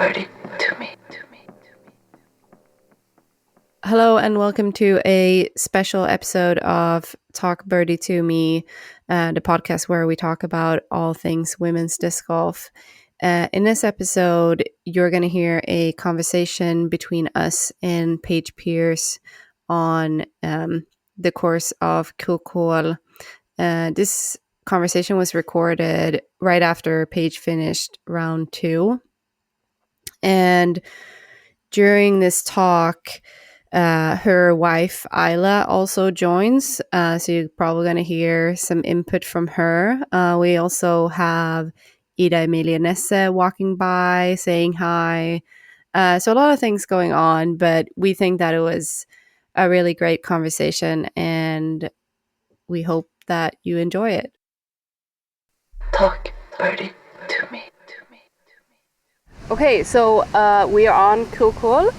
Birdie to me. Hello and welcome to a special episode of Talk Birdie to Me, the podcast where we talk about all things women's disc golf. In this episode, you're going to hear a conversation between us and Paige Pierce on the course of Krokhol. This conversation was recorded right after Paige finished round 2. And during this talk, her wife, Ayla, also joins. So you're probably going to hear some input from her. We also have Ida Emilia Nesse walking by, saying hi. So a lot of things going on, but we think that it was a really great conversation, and we hope that you enjoy it. Talk Birdie to me. Okay, so we are on Krokhol.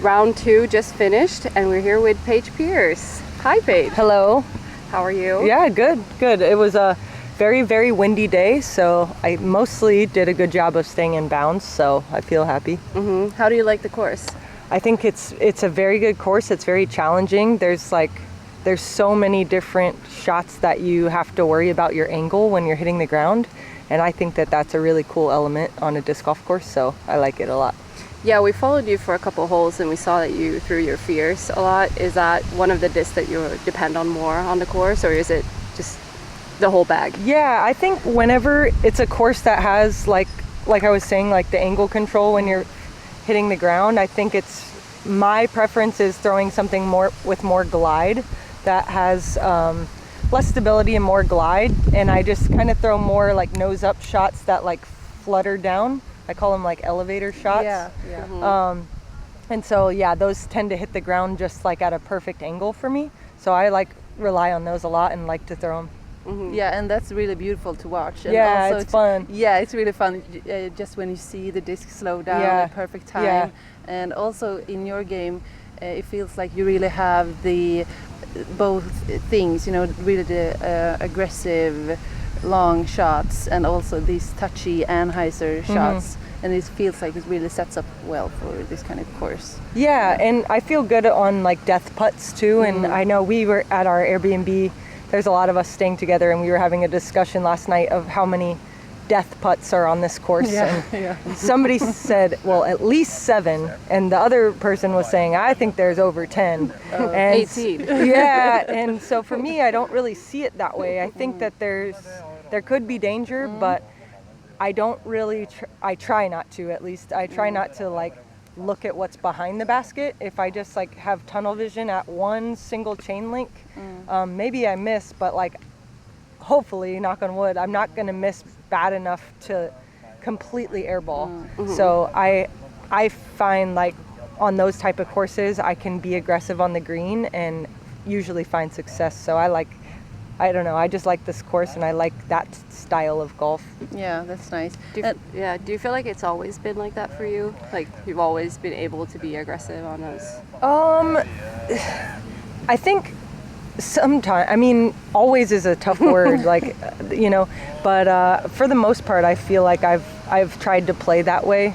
Round 2 just finished, and we're here with Paige Pierce. Hi, Paige. Hello. How are you? Yeah, good. It was a very, very windy day, so I mostly did a good job of staying in bounds, so I feel happy. Mm-hmm. How do you like the course? I think it's a very good course. It's very challenging. There's so many different shots that you have to worry about your angle when you're hitting the ground, and I think that that's a really cool element on a disc golf course, so I like it a lot. Yeah, we followed you for a couple of holes and we saw that you threw your Fierce a lot. Is that one of the discs that you depend on more on the course, or is it just the whole bag? Yeah, I think whenever it's a course that has like I was saying, like the angle control when you're hitting the ground, I think my preference is throwing something with more glide that has less stability and more glide, and I just kind of throw more like nose up shots that like flutter down. I call them like elevator shots. Yeah. Mm-hmm. And so, yeah, those tend to hit the ground just like at a perfect angle for me. So I rely on those a lot and like to throw them. Mm-hmm. Yeah, and that's really beautiful to watch. And yeah, also it's fun. Yeah, it's really fun just when you see the disc slow down at perfect time. Yeah. And also in your game, it feels like you really have the both things, really the aggressive long shots and also these touchy Anheuser shots, and it feels like it really sets up well for this kind of course. Yeah, and I feel good on like death putts too, and I know we were at our Airbnb, there's a lot of us staying together, and we were having a discussion last night of how many death putts are on this course. And somebody said, well, at least 7, and the other person was saying, I think there's over 10. And 18. Yeah, and so for me, I don't really see it that way. I think that there could be danger, but I don't really, I try not to, at least. I try not to like look at what's behind the basket. If I just like have tunnel vision at one single chain link, maybe I miss, but like hopefully, knock on wood, I'm not gonna miss bad enough to completely airball. So I find like on those type of courses, I can be aggressive on the green and usually find success. So I don't know, I just like this course and I like that style of golf. Yeah, that's nice. Do you feel like it's always been like that for you? Like you've always been able to be aggressive on those? I think sometimes, I mean, always is a tough word, but for the most part, I feel like I've tried to play that way.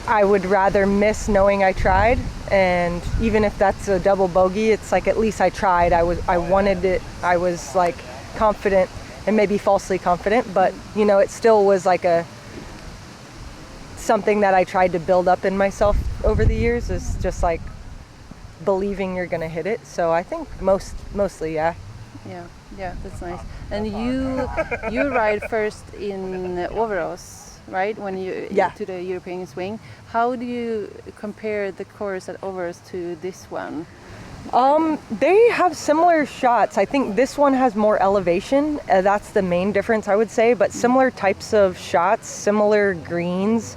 I would rather miss knowing I tried, and even if that's a double bogey, it's like at least I tried. I wanted it. I was like confident, and maybe falsely confident, but it still was like something that I tried to build up in myself over the years, is just like believing you're gonna hit it. So I think mostly, yeah, that's nice. And you ride first in Overås, right, when you to the European swing. How do you compare the course at Overås to this one? They have similar shots. I think this one has more elevation. That's the main difference, I would say, but similar types of shots, similar greens,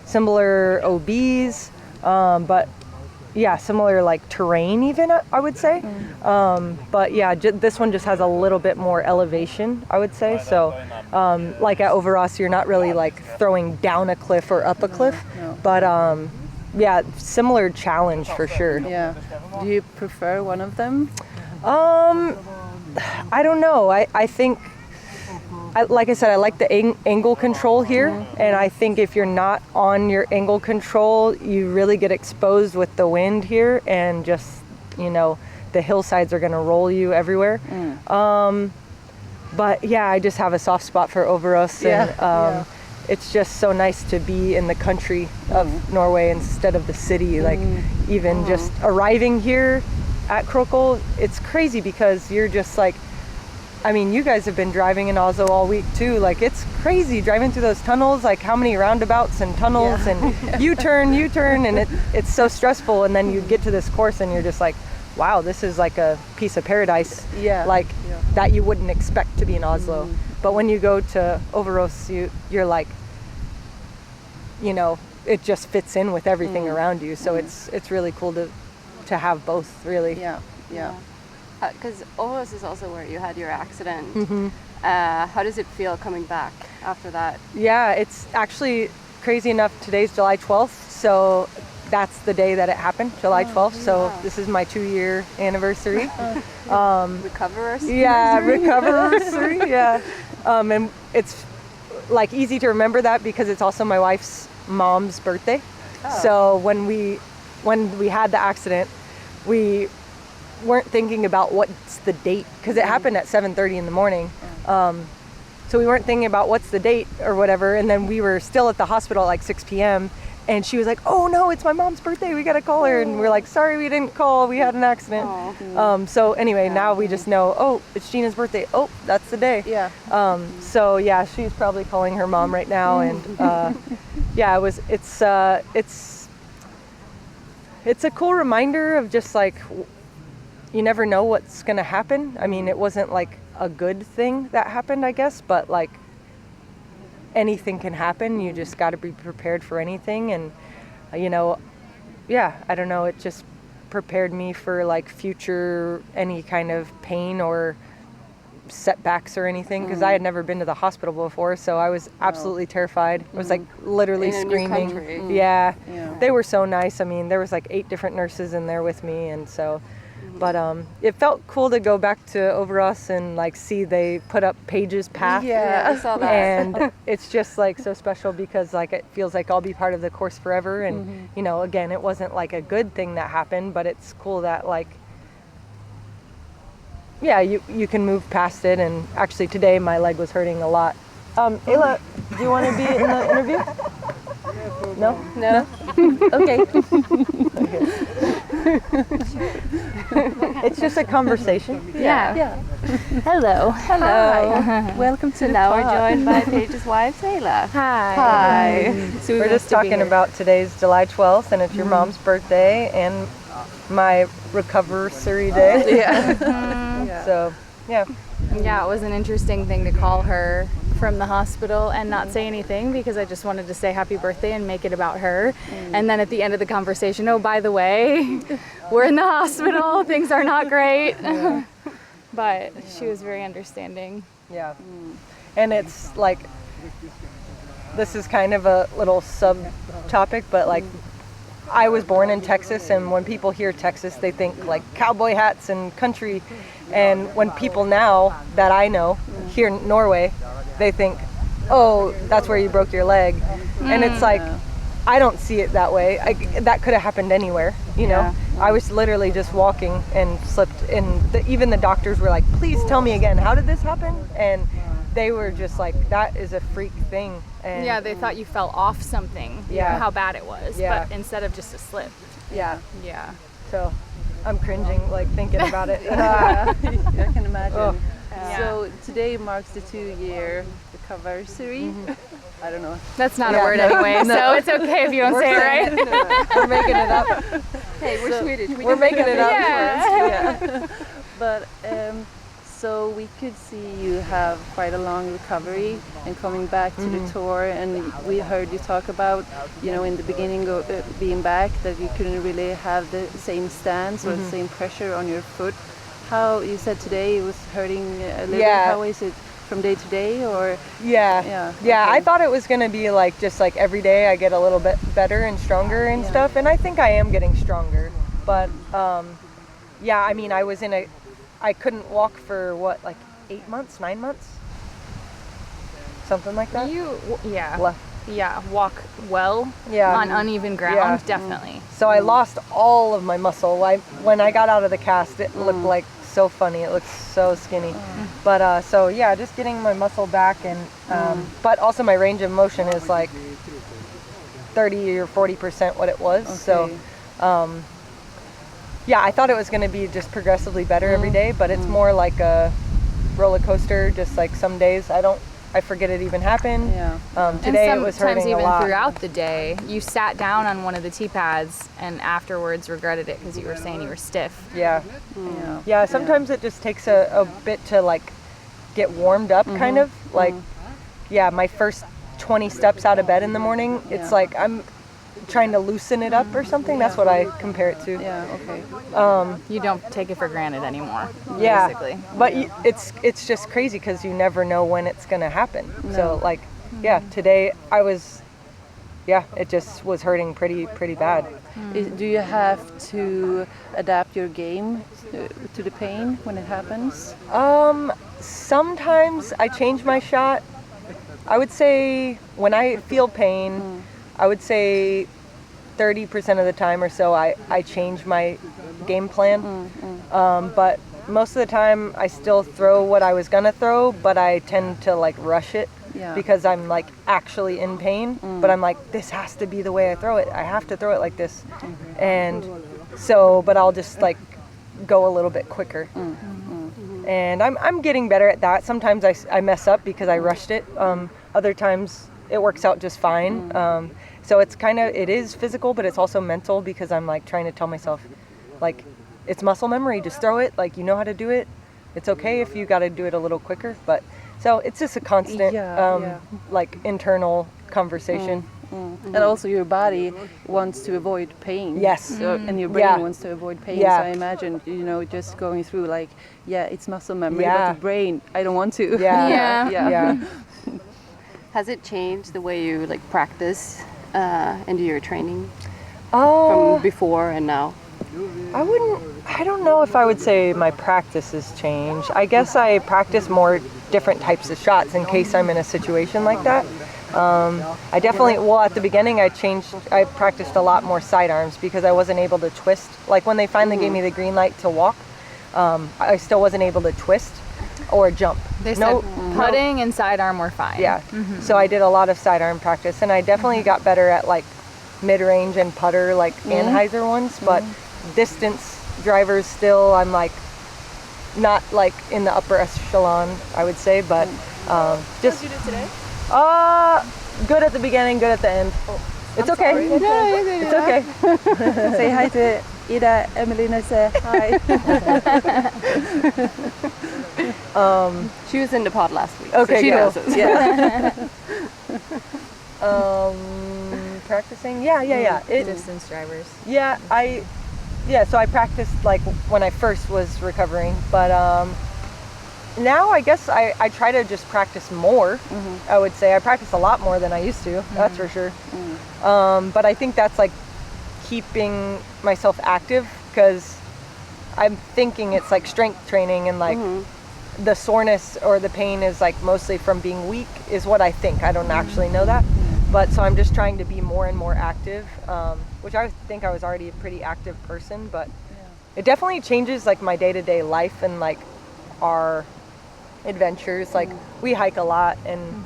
similar OBs, but yeah, similar like terrain even, I would say. But yeah, this one just has a little bit more elevation, I would say. So like at Overås, you're not really like throwing down a cliff or up a cliff, but yeah, similar challenge for sure. Yeah. Do you prefer one of them? I don't know. I think like I said, I like the angle control here, and I think if you're not on your angle control, you really get exposed with the wind here, and just, you know, the hillsides are going to roll you everywhere. But yeah, I just have a soft spot for Overås, and it's just so nice to be in the country of Norway instead of the city. Like even just arriving here at Krokhol, it's crazy because you're just like, I mean, you guys have been driving in Oslo all week too. Like, it's crazy driving through those tunnels, like how many roundabouts and tunnels and U-turn, and it's so stressful. And then you get to this course and you're just like, wow, this is like a piece of paradise, that you wouldn't expect to be in Oslo. But when you go to Overås, you're like, you know, it just fits in with everything around you. So it's really cool to have both, really. Yeah. Because Overås is also where you had your accident. How does it feel coming back after that? Yeah, it's actually crazy enough. Today's July 12th, so that's the day that it happened, July 12th. So this is my 2-year anniversary. Recoverers? Yeah, recovery. Yeah, and it's like easy to remember that because it's also my wife's mom's birthday. So when we had the accident, we weren't thinking about what's the date, because it happened at 7:30 in the morning. So we weren't thinking about what's the date or whatever, and then we were still at the hospital at like 6 p.m. and she was like, oh no, it's my mom's birthday, we gotta call her. And we're like, sorry, we didn't call, we had an accident. So anyway, now we just know, oh, it's Gina's birthday, oh, that's the day. So yeah, she's probably calling her mom right now. And yeah, it's a cool reminder of just like, you never know what's going to happen. I mean, it wasn't like a good thing that happened, I guess, but like anything can happen. You just got to be prepared for anything. And, you know, yeah, I don't know. It just prepared me for like future, any kind of pain or setbacks or anything, because I had never been to the hospital before. So I was absolutely terrified. I was like literally In a new screaming. country. Yeah. They were so nice. I mean, there was like 8 different nurses in there with me. And so, but it felt cool to go back to Overås and like see they put up Paige's path. I saw that. And it's just like so special because like it feels like I'll be part of the course forever. And you know, again, it wasn't like a good thing that happened, but it's cool that like, yeah, you can move past it. And actually today my leg was hurting a lot. Ayla, do you want to be in the interview? No? Okay. It's just a conversation. Yeah. Hello. Hi. Welcome to the Now pod. we're joined by Paige's wife, Ayla. Hi. So We're just talking about today's July 12th, and it's your mom's birthday and my recovery day. So, yeah. Yeah, it was an interesting thing to call her from the hospital and not say anything because I just wanted to say happy birthday and make it about her. And then at the end of the conversation, oh, by the way, we're in the hospital. Things are not great. But she was very understanding. Yeah. And it's like, this is kind of a little subtopic, but like, I was born in Texas, and when people hear Texas, they think like cowboy hats and country. And when people now that I know hear Norway, they think, oh, that's where you broke your leg. And it's like, I don't see it that way. That could have happened anywhere, you know. I was literally just walking and slipped, and even the doctors were like, please tell me again, how did this happen? And they were just like, that is a freak thing. And Yeah, they thought you fell off something. Yeah. How bad it was. Yeah. But instead of just a slip. Yeah. Yeah. So I'm cringing, like thinking about it. I can imagine. Oh. So today marks the 2-year recovery. I don't know. That's not Yeah, a word no. anyway, so it's okay if you don't say it right. We're making it up. Hey, we're Swedish. We're making it up. Yeah. But so we could see you have quite a long recovery and coming back to the tour, and we heard you talk about, you know, in the beginning of being back, that you couldn't really have the same stance or the same pressure on your foot. How you said today it was hurting a little. Yeah. How is it from day to day, or? Yeah. Okay. I thought it was gonna be like just like every day I get a little bit better and stronger and stuff, and I think I am getting stronger. But I mean, I couldn't walk for what, like 8 months, 9 months. something like that. Yeah. Yeah, walk well Yeah. on uneven ground, Yeah. definitely. So I lost all of my muscle. When I got out of the cast, it looked like so funny. It looked so skinny. But so yeah, just getting my muscle back, and but also my range of motion is like 30 or 40% what it was. So yeah, I thought it was going to be just progressively better every day, but it's more like a roller coaster. Just like some days I forget it even happened. Yeah. Today and it was sometimes hurting even a lot. throughout the day, you sat down on one of the tee pads and afterwards regretted it because you were saying you were stiff. Yeah. Yeah. Yeah, sometimes it just takes a bit to like get warmed up, kind of. Like, yeah, my first 20 steps out of bed in the morning, it's like I'm trying to loosen it up or something. That's what I compare it to. Yeah. Okay. You don't take it for granted anymore, Yeah, basically. but it's just crazy because you never know when it's gonna happen. So like, yeah, today it just was hurting pretty bad. Do you have to adapt your game to the pain when it happens? Sometimes I change my shot. I would say when I feel pain, I would say 30% of the time or so I change my game plan. But most of the time I still throw what I was gonna throw, but I tend to like rush it because I'm like actually in pain. But I'm like, this has to be the way I throw it. I have to throw it like this. And so, but I'll just like go a little bit quicker. And I'm getting better at that. Sometimes I mess up because I rushed it. Other times it works out just fine. So it is physical, but it's also mental because I'm like trying to tell myself, like, it's muscle memory, just throw it, like you know how to do it. It's okay if you got to do it a little quicker. But so it's just a constant like internal conversation. And also your body wants to avoid pain. Yes. So, and your brain wants to avoid pain. Yeah. So I imagine, just going through like, it's muscle memory, Yeah. but the brain, I don't want to. Yeah. Yeah. Has it changed the way you like practice and do your training Oh, from before and now? I don't know if I would say my practice has changed. I guess I practice more different types of shots in case I'm in a situation like that. I definitely, at the beginning I practiced a lot more sidearms because I wasn't able to twist. Like when they finally gave me the green light to walk, I still wasn't able to twist or jump. They said putting and sidearm were fine. Yeah, so I did a lot of sidearm practice, and I definitely got better at like mid-range and putter, like Anheuser ones, but distance drivers still, I'm like not like in the upper echelon, I would say, but just. How'd you do today? Good at the beginning, good at the end. It's okay. It's okay. Say hi to Ida, Emelina, say hi. She was in the pod last week. Okay, so she cool. knows us. Yeah. Practicing? Yeah. Distance drivers. So I practiced like when I first was recovering, but now I guess I try to just practice more. I would say I practice a lot more than I used to, that's for sure. But I think that's like keeping myself active because I'm thinking it's like strength training, and like the soreness or the pain is like mostly from being weak is what I think. I don't actually know that. But so I'm just trying to be more and more active, which I think I was already a pretty active person, but it definitely changes like my day-to-day life and like our adventures. Like we hike a lot and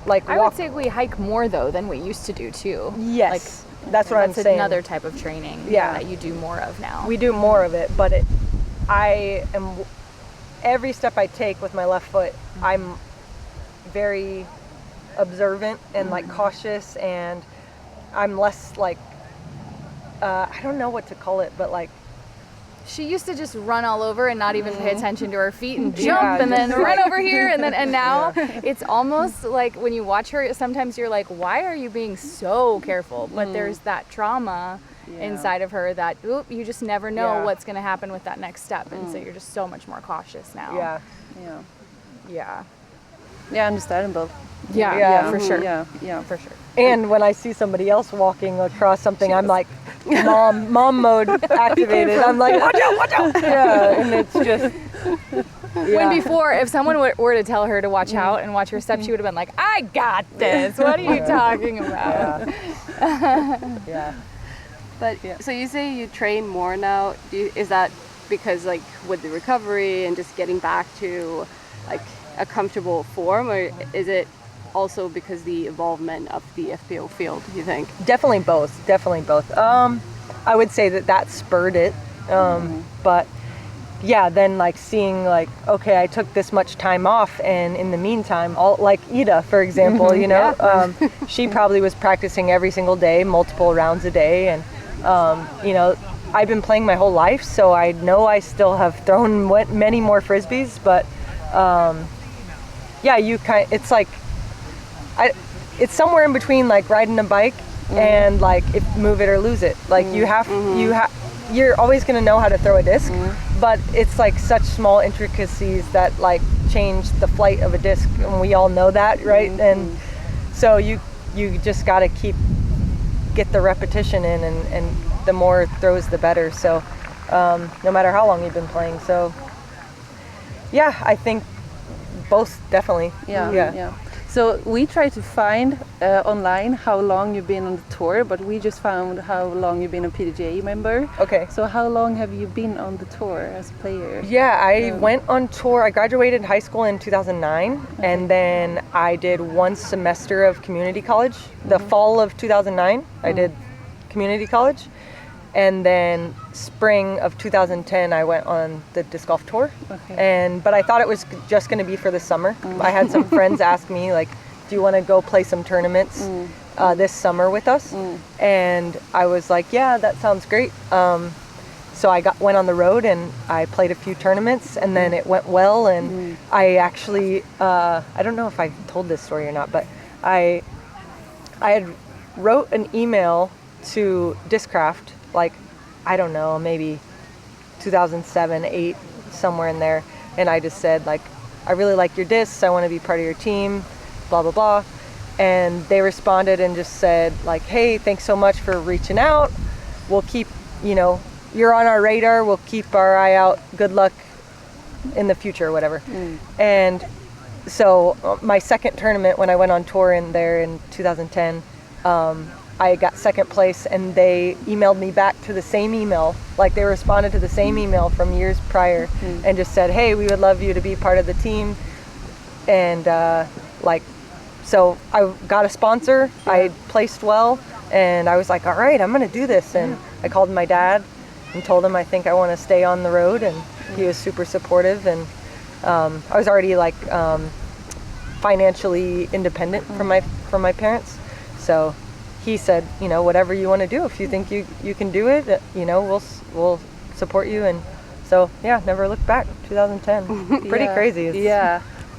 like I would say we hike more though than we used to do too. Yes, that's what I'm saying. That's another type of training that you do more of now. We do more of it, but every step I take with my left foot, I'm very observant and like cautious, and I'm less like I don't know what to call it, but like she used to just run all over and not even pay attention to her feet and jump Yeah, and then just run over here and now it's almost like when you watch her sometimes you're like, why are you being so careful? But there's that trauma inside of her that you just never know what's going to happen with that next step, and so you're just so much more cautious now. Yeah, Understandable. Yeah, for sure. Yeah, For sure. And when I see somebody else walking across something, I'm like, mom mode activated. I'm like, watch out. Yeah, and it's just, When before, if someone were to tell her to watch out and watch her step, she would have been like, I got this. What are you talking about? Yeah. But so you say you train more now. Is that because like with the recovery and just getting back to like a comfortable form, or is it also because the involvement of the FPO field, you think? Definitely both. I would say that spurred it. But yeah, then like seeing like, okay, I took this much time off, and in the meantime, like Ida, for example, you know, she probably was practicing every single day, multiple rounds a day. And, you know, I've been playing my whole life, so I know I still have thrown many more Frisbees, but yeah, it's like, it's somewhere in between like riding a bike and like move it or lose it. Like you're always going to know how to throw a disc, but it's like such small intricacies that like change the flight of a disc, and we all know that, right? And so you just got to get the repetition in, and the more throws the better. So no matter how long you've been playing. So yeah, I think both, definitely. Yeah. So we tried to find online how long you've been on the tour, but we just found how long you've been a PDGA member. Okay. So how long have you been on the tour as a player? Yeah, I went on tour. I graduated high school in 2009, and then I did one semester of community college. The fall of 2009, I did community college. And then spring of 2010, I went on the disc golf tour. Okay. But I thought it was just going to be for the summer. I had some friends ask me, like, do you want to go play some tournaments this summer with us? And I was like, yeah, that sounds great. So I went on the road, and I played a few tournaments, and then it went well. And I actually, I don't know if I told this story or not, but I had wrote an email to Discraft, like, I don't know, maybe 2007, 8, somewhere in there. And I just said, like, I really like your discs. I want to be part of your team, blah, blah, blah. And they responded and just said, like, hey, thanks so much for reaching out. We'll keep, you know, you're on our radar. We'll keep our eye out. Good luck in the future, or whatever. And so my second tournament, when I went on tour in there in 2010, I got second place, and they emailed me back to the same email. Like, they responded to the same email from years prior and just said, hey, we would love you to be part of the team. And like, so I got a sponsor. I placed well, and I was like, all right, I'm gonna do this. And I called my dad and told him I think I want to stay on the road, and he was super supportive. And I was already like financially independent from my parents, so he said, you know, whatever you want to do, if you think you can do it, you know, we'll support you. And so yeah, never looked back. 2010, pretty crazy. It's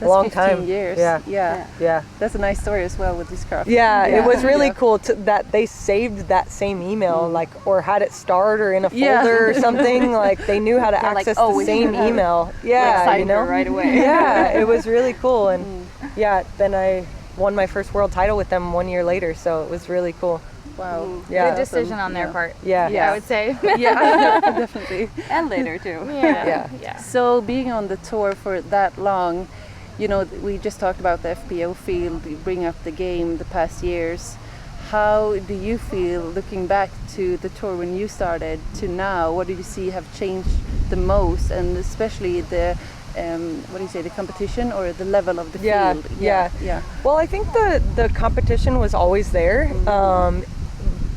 a long 15 time. years. Yeah. That's a nice story as well with Discraft. Yeah, it was really cool that they saved that same email, like, or had it starred or in a folder or something. Like, they knew how to access the same email. Yeah, you know, right away. Yeah, it was really cool. And yeah, then I won my first world title with them 1 year later, so it was really cool. Wow. Yeah. Good decision on their part. Yeah. I would say. Yeah, definitely. And later too. Yeah. So being on the tour for that long, you know, we just talked about the FPO field, you bring up the game the past years. How do you feel looking back to the tour when you started to now? What do you see have changed the most, and especially the the competition or the level of the field? Yeah. Well, I think the competition was always there,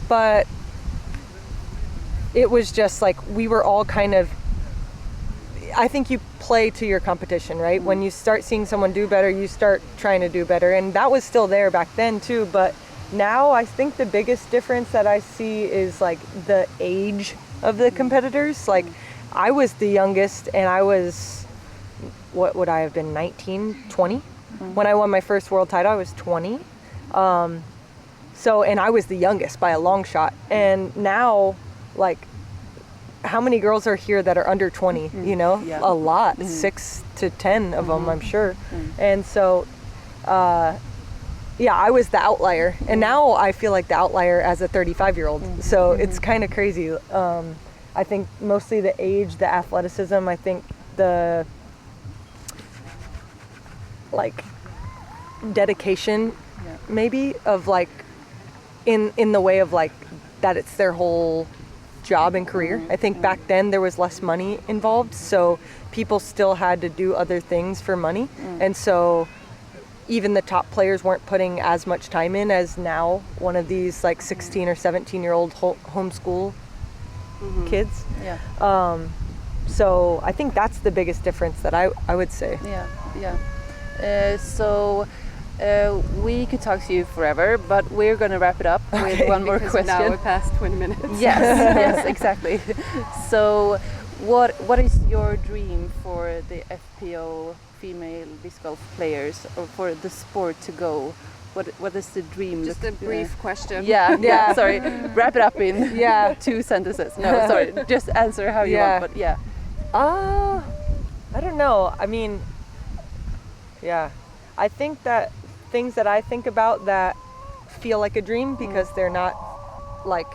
but it was just like we were all kind of, I think you play to your competition, right? When you start seeing someone do better, you start trying to do better, and that was still there back then too. But now I think the biggest difference that I see is like the age of the competitors. Like, I was the youngest, and I was, what would I have been, 19, 20? When I won my first world title, I was 20. So, and I was the youngest by a long shot. And now, like, how many girls are here that are under 20? You know, a lot, 6 to 10 of them, I'm sure. And so, I was the outlier. And now I feel like the outlier as a 35-year-old. So it's kind of crazy. I think mostly the age, the athleticism, I think the like dedication, maybe, of like in the way of like that it's their whole job and career. I think back then there was less money involved, so people still had to do other things for money, and so even the top players weren't putting as much time in as now one of these like 16 or 17-year-old homeschool kids. So I think that's the biggest difference that I would say. So we could talk to you forever, but we're going to wrap it up with one more question. Now we're past 20 minutes. Yes, exactly. So what is your dream for the FPO female disc golf players, or for the sport to go? What is the dream? Just a brief question. Yeah. Sorry, wrap it up in 2 sentences. No, sorry, just answer how you want. But I don't know. I mean, I think that things that I think about that feel like a dream because they're not like,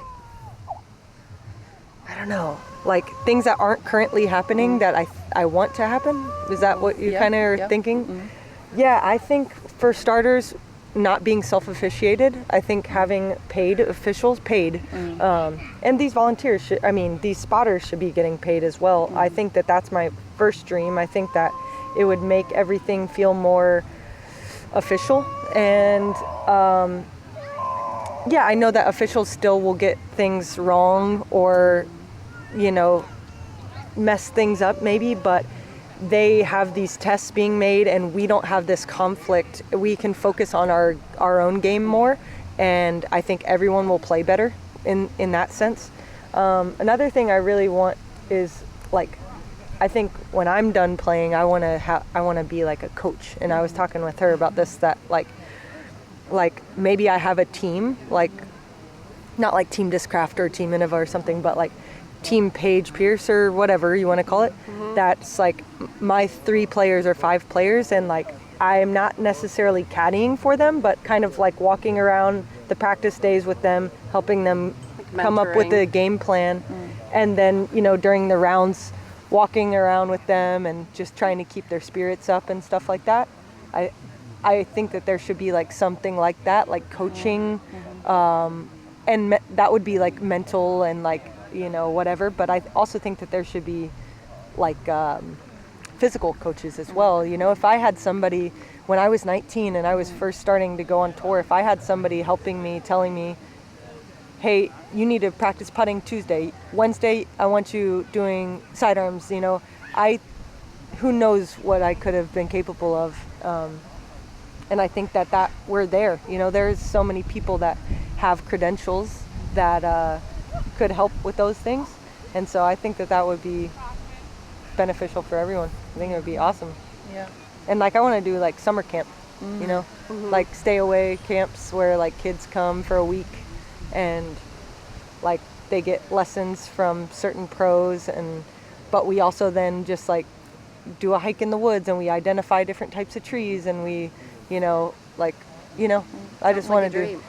I don't know, like things that aren't currently happening that I want to happen. Is that what you kind of are thinking? Yeah, I think for starters, not being self-officiated. I think having paid officials, and these volunteers these spotters should be getting paid as well. I think that that's my first dream. I think that it would make everything feel more official, and I know that officials still will get things wrong or mess things up maybe, but they have these tests being made and we don't have this conflict. We can focus on our own game more, and I think everyone will play better in that sense. Another thing I really want is like, I think when I'm done playing, I want to be like a coach. And I was talking with her about this, that like maybe I have a team, like not like Team Discraft or Team Innova or something, but like Team Paige Pierce or whatever you want to call it. That's like my 3 players or 5 players, and like I'm not necessarily caddying for them, but kind of like walking around the practice days with them, helping them like come up with a game plan, and then during the rounds, walking around with them and just trying to keep their spirits up and stuff like that. I think that there should be like something like that, like coaching, and that would be like mental and like whatever. But I also think that there should be like physical coaches as well. If I had somebody when I was 19 and I was first starting to go on tour, if I had somebody helping me, telling me, hey, you need to practice putting Tuesday, Wednesday I want you doing sidearms, who knows what I could have been capable of. And I think that we're there. There's so many people that have credentials that could help with those things, and so I think that would be beneficial for everyone. I think it would be awesome. And like I want to do like summer camp, like stay away camps where like kids come for a week and like they get lessons from certain pros, but we also then just like do a hike in the woods and we identify different types of trees, and we I just want to do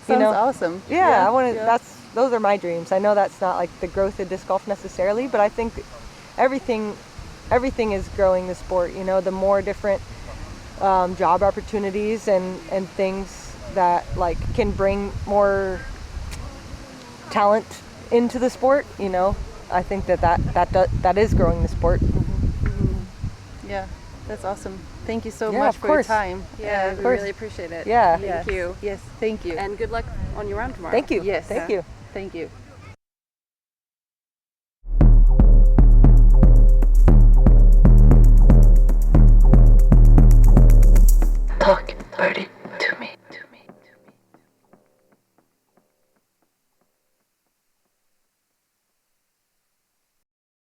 Sounds awesome. I want to. Those are my dreams. I know that's not like the growth of disc golf necessarily, but I think everything is growing the sport. The more different job opportunities and things that like can bring more talent into the sport. I think that is growing the sport. Yeah, that's awesome. Thank you so much for your time. Yeah, we really appreciate it. Yeah. Thank you. Yes, thank you. And good luck on your round tomorrow. Thank you. Yes. Thank you. Thank you. Talk, Birdie.